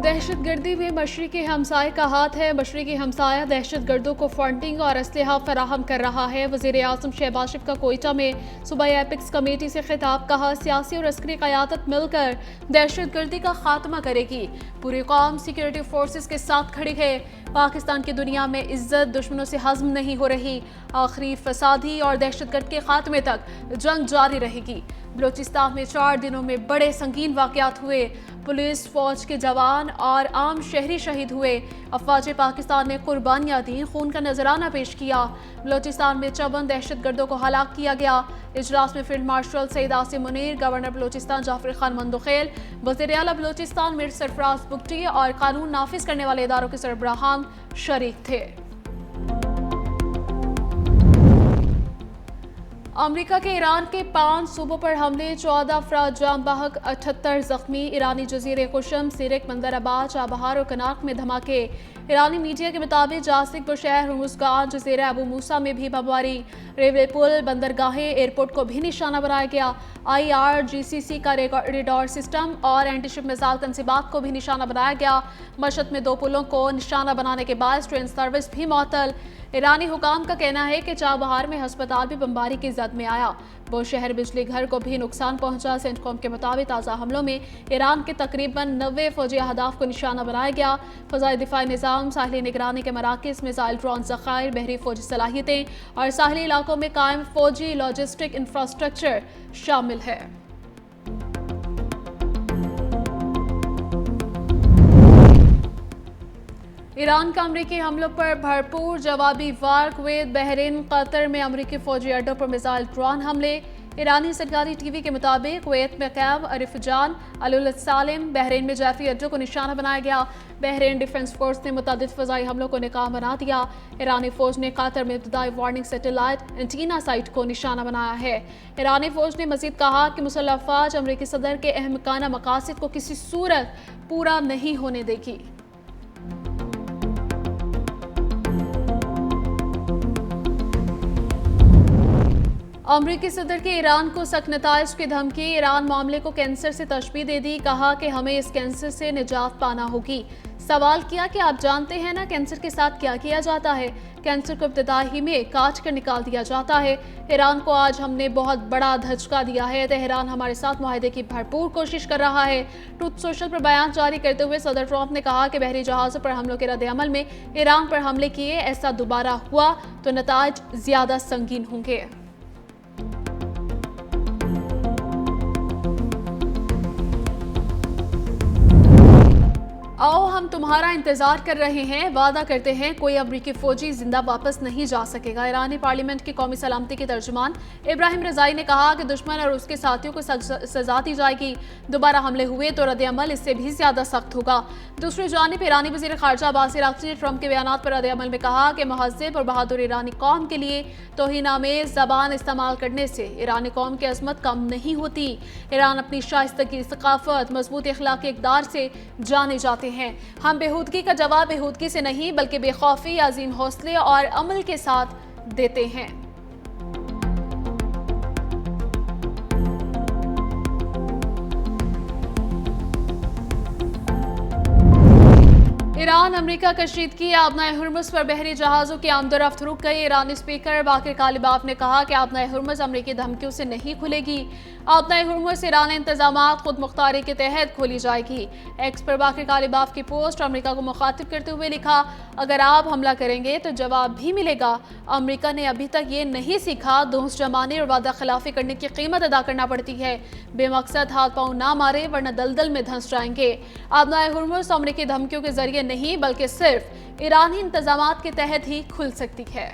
दहशतगर्दी में मशरिकी हमसाये का हाथ है। मशरिकी हमसाया दहशतगर्दों को फंडिंग और असलहा फराहम कर रहा है। वज़ीर आज़म शहबाज शरीफ का कोयटा में सूबाई एपिक्स कमेटी से खिताब, कहा सियासी और अस्करी क़यादत मिलकर दहशतगर्दी का खात्मा करेगी। पूरी कौम सिक्योरिटी फोर्सेस के साथ खड़ी है। पाकिस्तान की दुनिया में इज्जत दुश्मनों से हज़म नहीं हो रही। आखिरी फसादी और दहशतगर्द के खात्मे तक जंग जारी रहेगी। बलोचिस्तान में 4 दिनों में बड़े संगीन वाक़यात हुए। पुलिस, फौज के जवान और आम शहरी शहीद हुए। अफवाज पाकिस्तान ने कुर्बानियां दी, खून का नजराना पेश किया। बलोचिस्तान में 54 दहशतगर्दों को हलाक किया गया। इजलास में field marshal Syed Asim Munir, governor Balochistan Jafar Khan Mandokhel, वज़ीर आला बलोचिस्तान मीर सरफराज बुगटी और कानून नाफिज करने वाले इदारों के सरबराहान शरीक थे। अमेरिका के ईरान के 5 सूबों पर हमले, 14 अफराद जाम बहक, 78 जख्मी। ईरानी जजीरे कुशम, सिरिक, बंदराबाद, चाबहार और कनाक में धमाके। ईरानी मीडिया के मुताबिक जासिक, बुशहर, हुर्मुज़गान, जजीरा अबू मूसा में भी बमबारी। रेलवे पुल, बंदरगाहें, एयरपोर्ट को भी निशाना बनाया गया। IRGC का रेडार सिस्टम और एंटीशिप मिसाइल तंसीबात को भी निशाना बनाया गया। मशहद में 2 पुलों को निशाना बनाने के बाद ट्रेन सर्विस भी मअतल। ईरानी हुकाम का कहना है कि चाबहार में अस्पताल भी बमबारी की जद में आया। वो शहर बिजली घर को भी नुकसान पहुंचा। सेंटकॉम के मुताबिक ताज़ा हमलों में ईरान के तकरीबन 90 फौजी अहदाफ को निशाना बनाया गया। फ़ज़ाई दिफाई निज़ाम, साहिली निगरानी के मराकज़, मिसाइल ड्रोन ज़खायर, बहरी फौजी सलाहियतें और साहिली इलाकों में कायम फौजी लॉजिस्टिक इंफ्रास्ट्रक्चर शामिल है। ईरान का अमरीकी हमलों पर भरपूर जवाबी वार। कुवैत, बहरीन, कतर में अमरीकी फौजी अड्डों पर मिसाइल ड्रोन हमले। ईरानी सरकारी टीवी के मुताबिक कुवैत में कैब, अरिफजान, अल सालिम, बहरीन में जैफी अड्डों को निशाना बनाया गया। बहरीन डिफेंस फोर्स ने मुतअद्दिद फ़ज़ाई हमलों को नाकाम बना दिया। ईरानी फौज ने कतर में इब्तदाई वार्निंग सैटेलाइट एंटीना साइट को निशाना बनाया है। ईरानी फौज ने मज़ीद कहा कि मुसल्लह अफ़वाज अमरीकी सदर के अहमकाना मकासद को किसी सूरत पूरा नहीं होने देगी। अमरीकी सदर के ईरान को सख्त नताइज की धमकी। ईरान मामले को कैंसर से तशबीह दे दी, कहा कि हमें इस कैंसर से निजात पाना होगी। सवाल किया कि आप जानते हैं ना कैंसर के साथ क्या किया जाता है। कैंसर को इब्तिदाई में काट कर निकाल दिया जाता है। ईरान को आज हमने बहुत बड़ा धचका दिया है। तेहरान हमारे साथ मुआहदे की भरपूर कोशिश कर रहा है। ट्रूथ सोशल पर बयान जारी करते हुए सदर ट्रंप ने कहा कि बहरी जहाज़ों पर हमलों के रद्द-ए-अमल में ईरान पर हमले किए, ऐसा दोबारा हुआ तो नताइज ज्यादा संगीन होंगे। आओ हम तुम्हारा इंतजार कर रहे हैं, वादा करते हैं कोई अमरीकी फौजी जिंदा वापस नहीं जा सकेगा। ईरानी पार्लियामेंट की कौमी सलामती के तर्जुमान इब्राहिम रजाई ने कहा कि दुश्मन और उसके साथियों को सजा दी जाएगी। दोबारा हमले हुए तो रद्द-ए-अमल इससे भी ज्यादा सख्त होगा। दूसरी जानिब ईरानी वज़ीर ख़ारजा अब्बास अराग़ची ने ट्रंप के बयानात पर रद्द-ए-अमल में कहा कि महज़्ज़ब और बहादुर ईरानी कौम के लिए तौहीन-आमेज़ ज़बान इस्तेमाल करने से ईरानी कौम की अज़मत कम नहीं होती। ईरान अपनी शाइस्तगी, सक़ाफ़त, मज़बूत अख़लाक़ी इक़दार से जाने जाते हैं। हम बेहूदगी का जवाब बेहूदगी से नहीं बल्कि बेखौफी, अज़ीम हौसले और अमल के साथ देते हैं। ईरान अमेरिका कशीदगी, आबनाए हुर्मुज़ पर बहरी जहाज़ों की आमदोरफ्त रुक गई। ईरानी स्पीकर बाकिर कालिबाफ ने कहा कि आबनाए हुर्मुज़ अमेरिकी धमकियों से नहीं खुलेगी। आबनाए हुर्मुज़ ईरानी इंतजामात खुद मुख्तारी के तहत खोली जाएगी। एक्स पर बाकिर कालिबाफ की पोस्ट अमेरिका को मुखातिब करते हुए लिखा, अगर आप हमला करेंगे तो जवाब भी मिलेगा। अमेरिका ने अभी तक ये नहीं सीखा, दोस्त जमाने और वादा खिलाफी करने की कीमत अदा करना पड़ती है। बेमकसद हाथ पाँव ना मारे वरना दलदल में धंस जाएंगे। आबनाए हुर्मुज़ अमेरिकी धमकियों के जरिए नहीं बल्कि सिर्फ ईरानी इंतजामात के तहत ही खुल सकती है।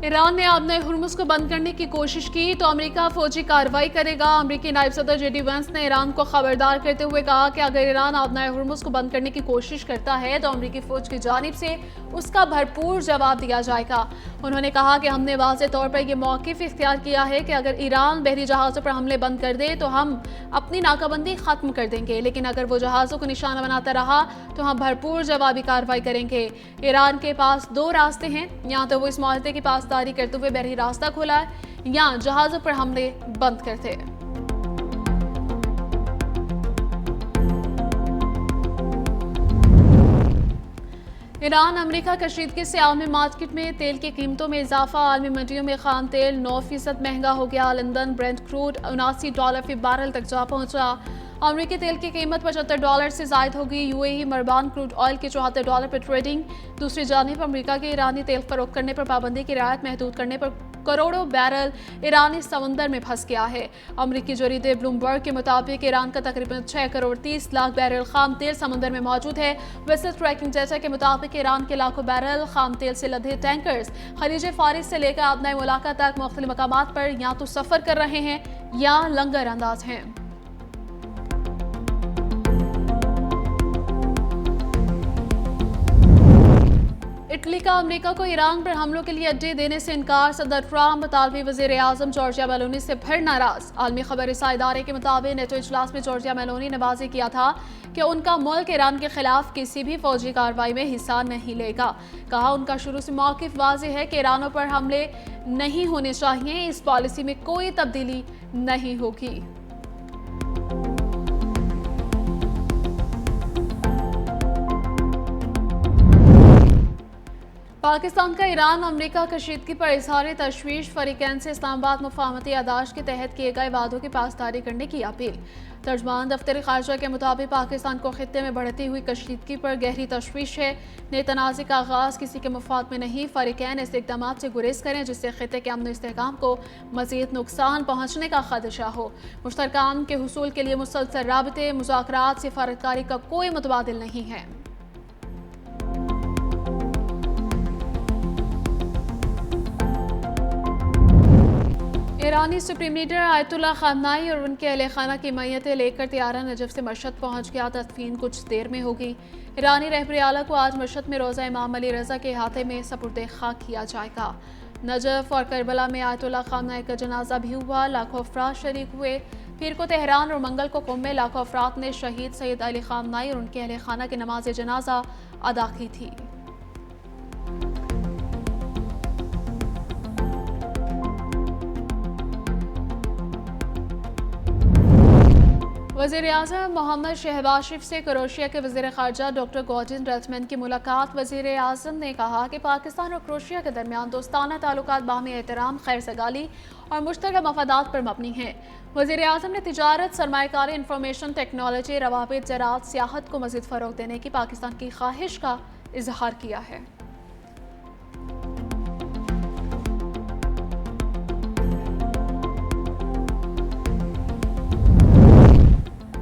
ईरान ने आबनाए हुर्मुज़ को बंद करने की कोशिश की तो अमेरिका फौजी कार्रवाई करेगा। अमेरिकी नायब सदर JD वैंस ने ईरान को खबरदार करते हुए कहा कि अगर ईरान आबनाए हुर्मुज़ को बंद करने की कोशिश करता है तो अमेरिकी फौज की जानिब से उसका भरपूर जवाब दिया जाएगा। उन्होंने कहा कि हमने वाज़े तौर पर यह मौक़िफ़ इख्तियार किया है कि अगर ईरान बहरी जहाज़ों पर हमले बंद कर दे तो हम अपनी नाकाबंदी ख़त्म कर देंगे, लेकिन अगर वो जहाज़ों को निशाना बनाता रहा तो हम भरपूर जवाबी कार्रवाई करेंगे। ईरान के पास 2 रास्ते हैं, या तो वो इस माहदे की पासदारी करते हुए बहरी रास्ता खोला है या जहाज़ों पर हमले बंद करते हैं। ईरान अमेरिका कशीदगी से आलमी मार्केट में तेल की कीमतों में इजाफा। आलमी मंडियों में खाम तेल 9% महंगा हो गया। लंदन ब्रेंट क्रूड $79 फी बैरल तक जा पहुंचा। अमेरिकी तेल की कीमत $75 से जायद होगी। यूएई मरबान क्रूड ऑयल के $74 पर ट्रेडिंग। दूसरी जानिब अमेरिका के ईरानी तेल फरोख्त करने पर पाबंदी की रियायत महदूद करने पर करोड़ों बैरल ईरानी समंदर में फंस गया है। अमेरिकी जरीदे ब्लूमबर्ग के मुताबिक ईरान का तकरीबन 6 करोड़ 30 लाख बैरल खाम तेल समंदर में मौजूद है। वेसल ट्रैकिंग डेटा के मुताबिक ईरान के लाखों बैरल खाम तेल से लदे टैंकर्स खलीज फारिस से लेकर आबनाए मुलाका तक मुख्तलिफ मकामात पर या तो सफर कर रहे हैं या लंगर अंदाज हैं। इटली का अमेरिका को ईरान पर हमलों के लिए अड्डे देने से इनकार। सदर ट्रंप इतालवी वजीर आजम जॉर्जिया मेलोनी से फिर नाराज। आलमी खबर रिसाई इदारे के मुताबिक नेटो इजलास में जॉर्जिया मेलोनी ने वाज़ेह किया था कि उनका मुल्क ईरान के खिलाफ किसी भी फौजी कार्रवाई में हिस्सा नहीं लेगा। कहा उनका शुरू से मौक़िफ़ वाज़ेह है कि ईरान पर हमले नहीं होने चाहिए। इस पॉलिसी में कोई तब्दीली नहीं होगी। पाकिस्तान का ईरान अमेरिका कशीदगी पर इजहार तशवीश। फरीकैन से इस्लामाबाद मुफाहमती यादाश्त के तहत किए गए वादों की पासदारी करने की अपील। तर्जमान दफ्तर खारजा के मुताबिक पाकिस्तान को खित्ते में बढ़ती हुई कशीदगी पर गहरी तशवीश है। नए तनाज़े का आगाज़ किसी के मफाद में नहीं। फरीकैन ऐसे इक़दाम से गुरेज करें जिससे खित्ते के अमन इस्तेहकाम को मज़ीद नुकसान पहुँचने का खदशा हो। मुश्तरका अमन के हुसूल के लिए मुसलसल राबते मुज़ाकरात सिफारतकारी का कोई मुतबादिल नहीं है। ईरानी सुप्रीम लीडर आयतुल्लाह ख़ामनाई और उनके अहले खाना की मैयतें लेकर तियारा नजफ से मशहद पहुंच गया। तदफीन कुछ देर में होगी। ईरानी रहबर आला को आज मशहद में रोज़ा इमाम अली रज़ा के अहाते में सपुर्दे खाक किया जाएगा। नजफ और करबला में आयतुल्लाह ख़ामनाई का जनाजा भी हुआ। लाखों अफराद शरीक हुए। पीर को तेहरान और मंगल को कुम में लाखों अफराद ने शहीद सैयद अली ख़ामनाई और उनके अहले खाना की नमाज जनाजा अदा की थी। वज़ीर आज़म मोहम्मद शहबाज शरीफ से क्रोएशिया के वज़ीर ख़ारजा डॉक्टर गॉर्डन रथमैन की मुलाकात। वज़ीर आज़म ने कहा कि पाकिस्तान और क्रोएशिया के दरमियान दोस्ताना ताल्लुकात बाहमी एहतराम, खैर सगाली और मुश्तरका मफादात पर मबनी हैं। वज़ीर आज़म ने तिजारत, सरमायाकारी, इंफॉर्मेशन टेक्नोलॉजी, रवाबित, ज़राअत, सियाहत को मज़ीद फ़रोग़ देने की पाकिस्तान की ख्वाहिश का इजहार किया है।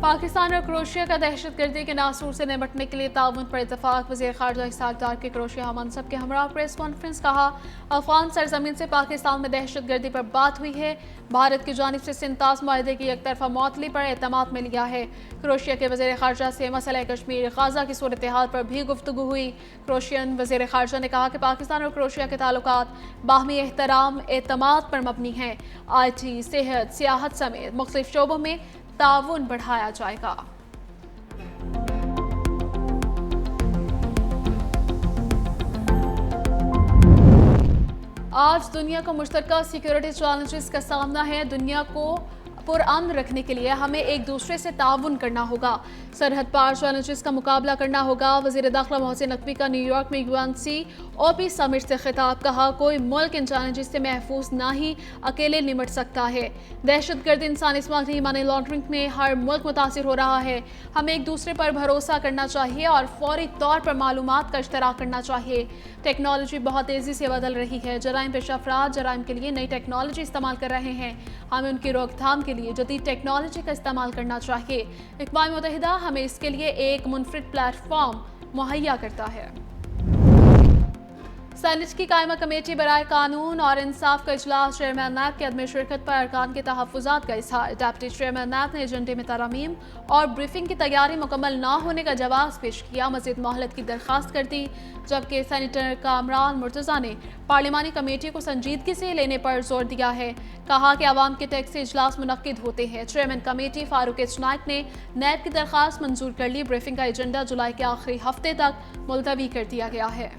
पाकिस्तान और क्रोएशिया का दहशतगर्दी के नासूर से निपटने के लिए ताउन पर इत्तफाक। वज़ीर ख़ारजा इसहाक डार के क्रोएशिया हमसब के हमरा प्रेस कॉन्फ्रेंस। कहा अफ़गान सरजमीन से पाकिस्तान में दहशतगर्दी पर बात हुई है। भारत की जानिब से सिंतास माहदे की एक तरफा मअतली पर एतमाद मिल गया है। क्रोएशिया के वज़ीर ख़ारजा से मसला कश्मीर, गाज़ा की सूरत हाल पर भी गुफ्तगू हुई। क्रोएशियन वज़ीर ख़ारजा ने कहा कि पाकिस्तान और क्रोएशिया के ताल्लुकात बाहमी एहतराम, एतमाद पर मबनी हैं। IT, सेहत, सियाहत समेत मुख्तलिफ शोबों में ताउन बढ़ाया जाएगा। आज दुनिया को मुश्तरका सिक्योरिटी चैलेंजेस का सामना है। दुनिया को पुरअमन रखने के लिए हमें एक दूसरे से ताउन करना होगा। सरहद पार चैलेंजेस का मुकाबला करना होगा। वज़ीर दाखिला मोहसिन नकवी का न्यूयॉर्क में UNCOP समिट से खिताब। कहा कोई मुल्क इन चैलेंजेस से महफूज ना ही अकेले निमट सकता है। दहशतगर्दी, इंसानी स्मगलिंग, मनी लॉन्ड्रिंग में हर मुल्क मुतासिर हो रहा है। हमें एक दूसरे पर भरोसा करना चाहिए और फौरी तौर पर मालूमात का इश्तराक करना चाहिए। टेक्नोलॉजी बहुत तेज़ी से बदल रही है। जराइम पेशा अफराद जराइम के लिए नई टेक्नोलॉजी इस्तेमाल कर रहे हैं। हमें उनकी रोकथाम के लिए जदीद टेक्नोलॉजी का इस्तेमाल करना चाहिए। अक़वाम मुत्तहिदा हमें इसके लिए एक मुनफरिद प्लेटफॉर्म मुहैया करता है। सेनेट की कायमा कमेटी बराए कानून और इंसाफ का इजलास। चेयरमैन नैब के अदम शिरकत पर अरकान के तहफ़्फ़ुज़ात का इज़हार। डिप्टी चेयरमैन नैब ने एजेंडे में तरमीम और ब्रीफिंग की तैयारी मुकम्मल न होने का जवाब पेश किया। मज़ीद मोहलत की दरख्वास्त कर दी। जबकि सेनेटर कामरान मुर्तज़ा ने पार्लिमानी कमेटी को संजीदगी से लेने पर जोर दिया है। कहा कि अवाम के टैक्स से इजलास मुनक्किद होते हैं। Chairman committee Farooq H Naik ने नैब की दरख्वास्त मंजूर कर ली। ब्रीफिंग का एजेंडा जुलाई के आखिरी हफ्ते तक मुलतवी कर दिया गया है।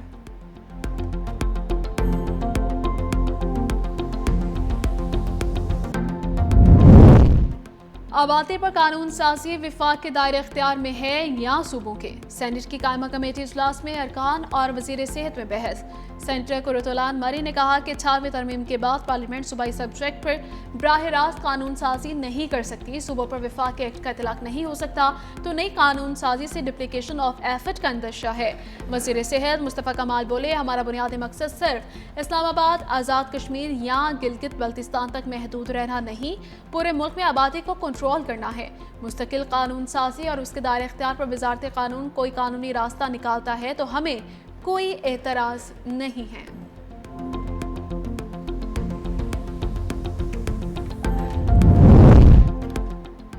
आबादी पर कानून साजी विफाक के दायरे इख्तियार में है या सूबों के। सेनेट की कायमा कमेटी इजलास में अरकान और वजीर सेहत में बहस। सेनेटर कुरतुलान मरी ने कहा कि 6वीं तरमीम के बाद पार्लियामेंट सूबाई सब्जेक्ट पर बराह रास्त कानून साजी नहीं कर सकती। सूबों पर विफाक के एक्ट का इतलाक नहीं हो सकता, तो नई कानून साजी से डिप्लीकेशन ऑफ एफर्ट का अंदेशा है। वजीर सेहत मुस्तफ़ा कमाल बोले, हमारा बुनियादी मकसद सिर्फ इस्लामाबाद, आज़ाद कश्मीर या गिलगित बल्तिस्तान तक महदूद रहना नहीं, पूरे मुल्क में आबादी को कंट्रोल करना है। मुस्तकिल कानून साजी और उसके दायरे इख्तियार पर वजारत कानून कोई कानूनी रास्ता निकालता है तो हमें कोई एतराज नहीं है।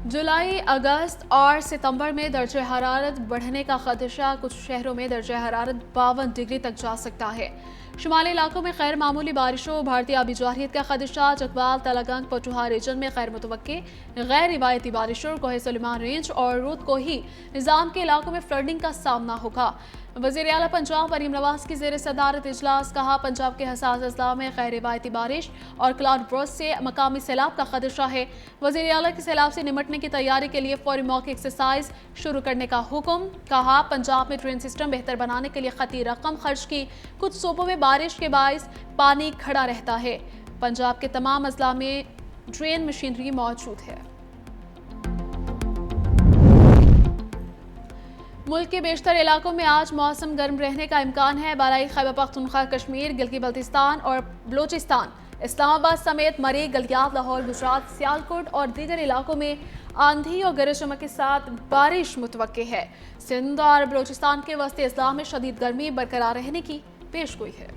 जुलाई, अगस्त और सितंबर में दर्जे हरारत बढ़ने का खदशा। कुछ शहरों में दर्जे हरारत 52 डिग्री तक जा सकता है। शुमाली इलाकों में गैर मामूली बारिशों, भारतीय आबी जारहियत का खदशा। चकवाल, तलगंग, पटुहा रीजन में गैर मुतवक्के गैर रिवायती बारिशों। कोहे सुलेमान रेंज और रूद कोही निज़ाम के इलाकों में फ्लडिंग का सामना होगा। वज़ीर आला पंजाब मरीम नवाज की ज़ेर सदारत इजलास। कहा, पंजाब के हसास अजला में गैर रिवायती बारिश और क्लाउड बर्स्ट से मकामी सैलाब का खदशा है। वज़ीर आला के सैलाब से निमटने की तैयारी के लिए फौरी मौके एक्सरसाइज शुरू करने का हुक्म। कहा, पंजाब में ट्रेन सिस्टम बेहतर बनाने के लिए खती रकम खर्च की। कुछ सूबों में बारिश के बायस पानी खड़ा रहता है। पंजाब के तमाम अजला में ड्रेन मशीनरी मौजूद है। मुल्क के बेशतर इलाकों में आज मौसम गर्म रहने का इम्कान है। बालाई खैबर पख्तूनख्वा, कश्मीर, गिलगित बल्तिस्तान और बलोचिस्तान, इस्लामाबाद समेत मरी, गलियात, लाहौर, गुजरात, सियालकोट और दीगर इलाकों में आंधी और गरज चमक के साथ बारिश मुतवक्के है। सिंध और बलोचिस्तान के वस्ती अजला में शदीद गर्मी बरकरार रहने की पेशगोई है।